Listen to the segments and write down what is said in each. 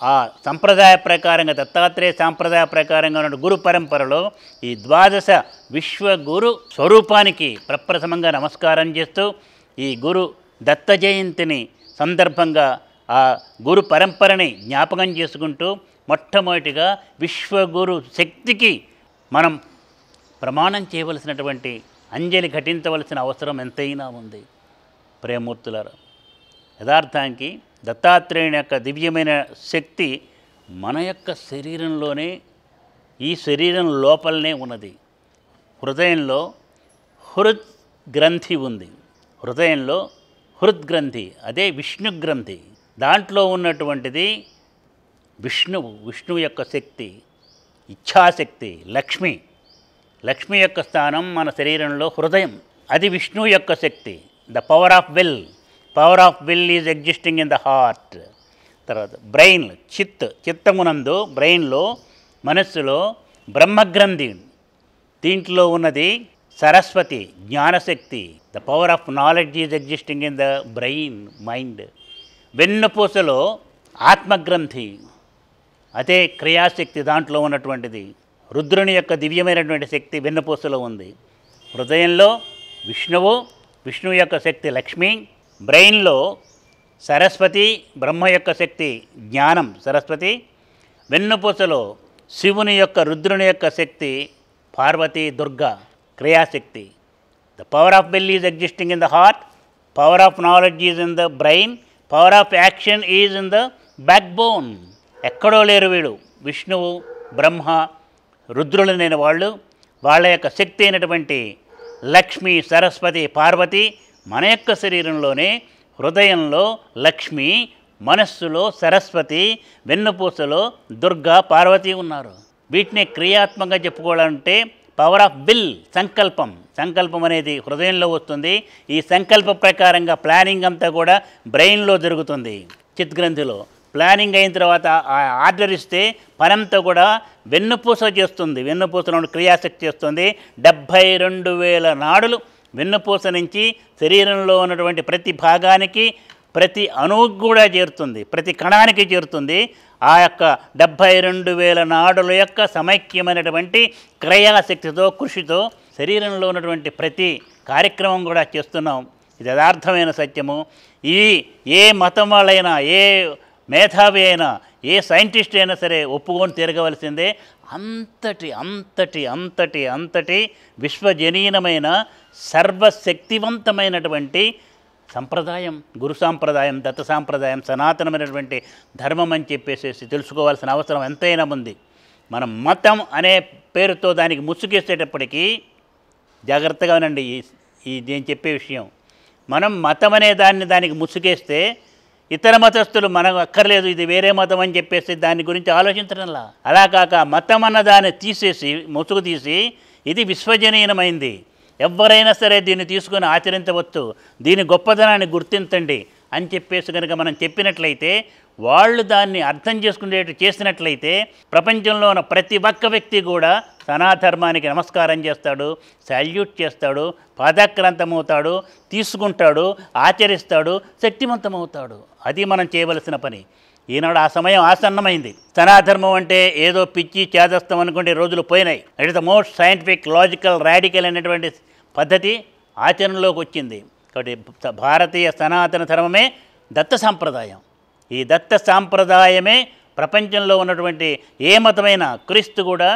ఆ సంప్రదాయ ప్రకారంగా దత్తాత్రేయ సాంప్రదాయ ప్రకారంగా ఉన్న గురు పరంపరలో ఈ ద్వాదశ విశ్వగురు స్వరూపానికి ప్రప్రథమంగా నమస్కారం చేస్తూ ఈ గురు దత్త జయంతిని సందర్భంగా ఆ గురు పరంపరని జ్ఞాపకం చేసుకుంటూ మొట్టమొదటిగా విశ్వగురు శక్తికి మనం ప్రమాణం చేయవలసినటువంటి అంజలి ఘటించవలసిన అవసరం ఎంతైనా ఉంది. ప్రేమూర్తులారా, యథార్థానికి దత్తాత్రేయుని యొక్క దివ్యమైన శక్తి మన యొక్క శరీరంలోనే, ఈ శరీరం లోపలనే ఉన్నది. హృదయంలో హృద్ గ్రంథి ఉంది. హృదయంలో హృద్గ్రంథి, అదే విష్ణు గ్రంథి. దాంట్లో ఉన్నటువంటిది విష్ణువు యొక్క శక్తి, ఇచ్ఛాశక్తి, లక్ష్మి. లక్ష్మి యొక్క స్థానం మన శరీరంలో హృదయం, అది విష్ణువు యొక్క శక్తి. The power of will is existing in the heart. తర్వాత బ్రెయిన్, చిత్తమునందు, బ్రెయిన్లో, మనస్సులో బ్రహ్మగ్రంథి, దీంట్లో ఉన్నది సరస్వతి, జ్ఞానశక్తి. The power of knowledge is existing in the brain, mind. వెన్నుపూసలో ఆత్మగ్రంథి, అదే క్రియాశక్తి, దాంట్లో ఉన్నటువంటిది. రుద్రుని యొక్క దివ్యమైనటువంటి శక్తి వెన్నుపూసలో ఉంది. హృదయంలో విష్ణువు యొక్క శక్తి లక్ష్మి, బ్రెయిన్లో సరస్వతి, బ్రహ్మ యొక్క శక్తి జ్ఞానం సరస్వతి, వెన్నుపూసలో శివుని యొక్క, రుద్రుని యొక్క శక్తి పార్వతి, దుర్గా, క్రియాశక్తి. The power of will is existing in the heart, power of knowledge is in the brain, power of action is in the back bone. ఎక్కడో లేరు వీడు. విష్ణువు, బ్రహ్మ, రుద్రులైన వాళ్ళు, వాళ్ళ యొక్క శక్తి అయినటువంటి లక్ష్మి, సరస్వతి, పార్వతి మన యొక్క శరీరంలోనే, హృదయంలో లక్ష్మి, మనస్సులో సరస్వతి, వెన్నుపూసలో దుర్గా, పార్వతి ఉన్నారు. వీటిని క్రియాత్మకంగా చెప్పుకోవాలంటే పవర్ ఆఫ్ విల్, సంకల్పం అనేది హృదయంలో వస్తుంది. ఈ సంకల్ప ప్రకారంగా ప్లానింగ్ అంతా కూడా బ్రెయిన్లో జరుగుతుంది. చిత్గ్రంథిలో ప్లానింగ్ అయిన తర్వాత ఆర్డర్ ఇస్తే పనంతా కూడా వెన్నుపూస చేస్తుంది. వెన్నుపూసలో క్రియాశక్తి చేస్తుంది. 72,000 నాడులు వెన్నుపూస నుంచి శరీరంలో ఉన్నటువంటి ప్రతి భాగానికి, ప్రతి అణువుకు కూడా చేరుతుంది, ప్రతి కణానికి చేరుతుంది. ఆ యొక్క 72,000 నాడుల యొక్క సమైక్యమైనటువంటి క్రియాశక్తితో, కృషితో శరీరంలో ఉన్నటువంటి ప్రతి కార్యక్రమం కూడా చేస్తున్నాం. ఇది యథార్థమైన సత్యము. ఇది ఏ మతం వాళ్ళైనా, ఏ మేధావి అయినా, ఏ సైంటిస్ట్ అయినా సరే ఒప్పుకొని తిరగవలసిందే. అంతటి విశ్వజనీనమైన సర్వశక్తివంతమైనటువంటి సంప్రదాయం, గురు సాంప్రదాయం, దత్త సాంప్రదాయం, సనాతనమైనటువంటి ధర్మం అని చెప్పేసి తెలుసుకోవాల్సిన అవసరం ఎంతైనా ఉంది. మనం మతం అనే పేరుతో దానికి ముసుగేసేటప్పటికీ జాగ్రత్తగా ఉండండి. నేను చెప్పే విషయం, మనం మతం అనే దానికి ముసుగేస్తే ఇతర మతస్థులు మనకు అక్కర్లేదు, ఇది వేరే మతం అని చెప్పేసి దాని గురించి ఆలోచించడంలా. అలా కాక మతం అన్న దాన్ని తీసేసి, ముసుగు తీసి, ఇది విశ్వజనీయమైంది, ఎవరైనా సరే దీన్ని తీసుకొని ఆచరించవచ్చు, దీని గొప్పదనాన్ని గుర్తించండి అని చెప్పేసి కనుక మనం చెప్పినట్లయితే, వాళ్ళు దాన్ని అర్థం చేసుకునేట్టు చేసినట్లయితే, ప్రపంచంలో ఉన్న ప్రతి ఒక్క వ్యక్తి కూడా సనాధర్మానికి నమస్కారం చేస్తాడు, సాల్యూట్ చేస్తాడు, పాదాక్రాంతమవుతాడు, తీసుకుంటాడు, ఆచరిస్తాడు, శక్తివంతమవుతాడు. అది మనం చేయవలసిన పని. ఈనాడు ఆ సమయం ఆసన్నమైంది. సనాధర్మం అంటే ఏదో పిచ్చి చేదస్తం అనుకుంటే రోజులు పోయినాయి. It is the most scientific, logical, radical అనేటువంటి పద్ధతి ఆచరణలోకి వచ్చింది. కాబట్టి భారతీయ సనాతన ధర్మమే దత్త సాంప్రదాయం. ఈ దత్త సాంప్రదాయమే ప్రపంచంలో ఉన్నటువంటి ఏ మతమైన, క్రీస్తు కూడా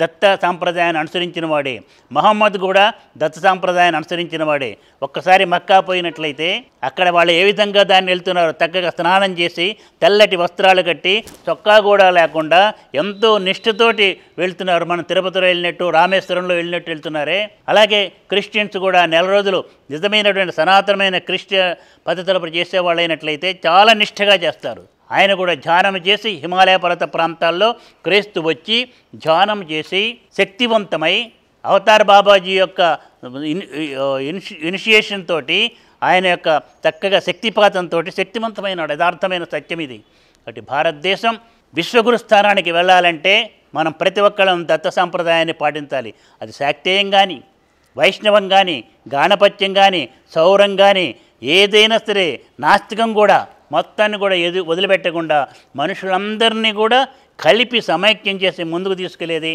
దత్త సాంప్రదాయాన్ని అనుసరించిన వాడే, మహమ్మద్ కూడా దత్త సాంప్రదాయాన్ని అనుసరించిన వాడే. ఒక్కసారి మక్కా పోయినట్లయితే అక్కడ వాళ్ళు ఏ విధంగా దాన్ని వెళ్తున్నారు, చక్కగా స్నానం చేసి తెల్లటి వస్త్రాలు కట్టి, చొక్కా కూడా లేకుండా ఎంతో నిష్ఠతోటి వెళ్తున్నారు. మనం తిరుపతిలో వెళ్ళినట్టు, రామేశ్వరంలో వెళ్ళినట్టు వెళ్తున్నారే. అలాగే క్రిస్టియన్స్ కూడా నెల రోజులు నిజమైనటువంటి సనాతనమైన క్రిస్టియన్ పద్ధతులు చేసేవాళ్ళు అయినట్లయితే చాలా నిష్ఠగా చేస్తారు. ఆయన కూడా ధ్యానం చేసి, హిమాలయ పర్వత ప్రాంతాల్లో క్రీస్తు వచ్చి ధ్యానం చేసి శక్తివంతమై, అవతార్ బాబాజీ యొక్క ఇనిషియేషన్ తోటి, ఆయన యొక్క చక్కగా శక్తిపాతంతో శక్తివంతమైన యథార్థమైన సత్యం ఇది. కాబట్టి భారతదేశం విశ్వగురు స్థానానికి వెళ్ళాలంటే మనం ప్రతి ఒక్కళ్ళం దత్త సాంప్రదాయాన్ని పాటించాలి. అది శాక్తేయం కానీ, వైష్ణవం కానీ, గాణపత్యం కానీ, సౌరం కానీ, ఏదైనా సరే, నాస్తికం కూడా మొత్తాన్ని కూడా వదిలిపెట్టకుండా మనుషులందరినీ కూడా కలిపి సమైక్యం చేసి ముందుకు తీసుకెళ్లేది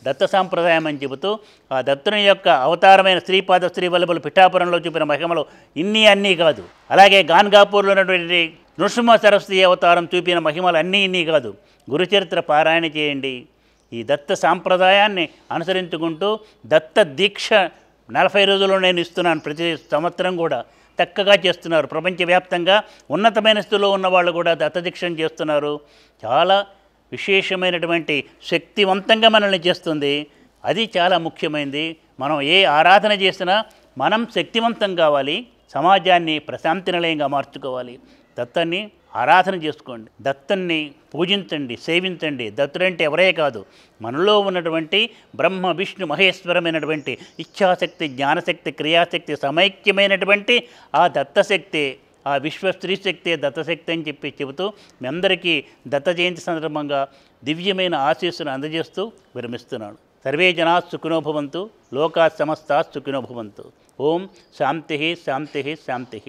దత్త సాంప్రదాయం అని చెబుతూ ఆ దత్తుని యొక్క అవతారమైన శ్రీపాద శ్రీవల్లభులు పిఠాపురంలో చూపిన మహిమలు అన్నీ కాదు, అలాగే గాన్గాపూర్లో ఉన్నటువంటి నృసింహ సరస్వతి అవతారం చూపిన మహిమలు అన్నీ కాదు, గురుచరిత్ర పారాయణ చేయండి. ఈ దత్త సాంప్రదాయాన్ని అనుసరించుకుంటూ దత్త దీక్ష 40 రోజుల్లో నేను ఇస్తున్నాను, ప్రతి సంవత్సరం కూడా చక్కగా చేస్తున్నారు. ప్రపంచవ్యాప్తంగా ఉన్నతమైన స్థితిలో ఉన్నవాళ్ళు కూడా దత్తదీక్షను చేస్తున్నారు. చాలా విశేషమైనటువంటి శక్తివంతంగా మనల్ని చేస్తుంది. అది చాలా ముఖ్యమైనది. మనం ఏ ఆరాధన చేసినా మనం శక్తివంతం కావాలి, సమాజాన్ని ప్రశాంతి నిలయంగా మార్చుకోవాలి. దత్తాన్ని ఆరాధన చేసుకోండి, దత్తుని పూజించండి, సేవించండి. దత్తుడంటే ఎవరే కాదు, మనలో ఉన్నటువంటి బ్రహ్మ విష్ణు మహేశ్వరమైనటువంటి ఇచ్ఛాశక్తి, జ్ఞానశక్తి, క్రియాశక్తి సమైక్యమైనటువంటి ఆ దత్తశక్తి, ఆ విశ్వ స్త్రీ శక్తి దత్తశక్తి అని చెబుతూ మీ అందరికీ దత్త జయంతి సందర్భంగా దివ్యమైన ఆశీస్సును అందజేస్తూ విరమిస్తున్నాను. సర్వే జనా సుఖినో భవంతు, లోకా సమస్తా సుఖినో భవంతు. ఓం శాంతి శాంతి శాంతి.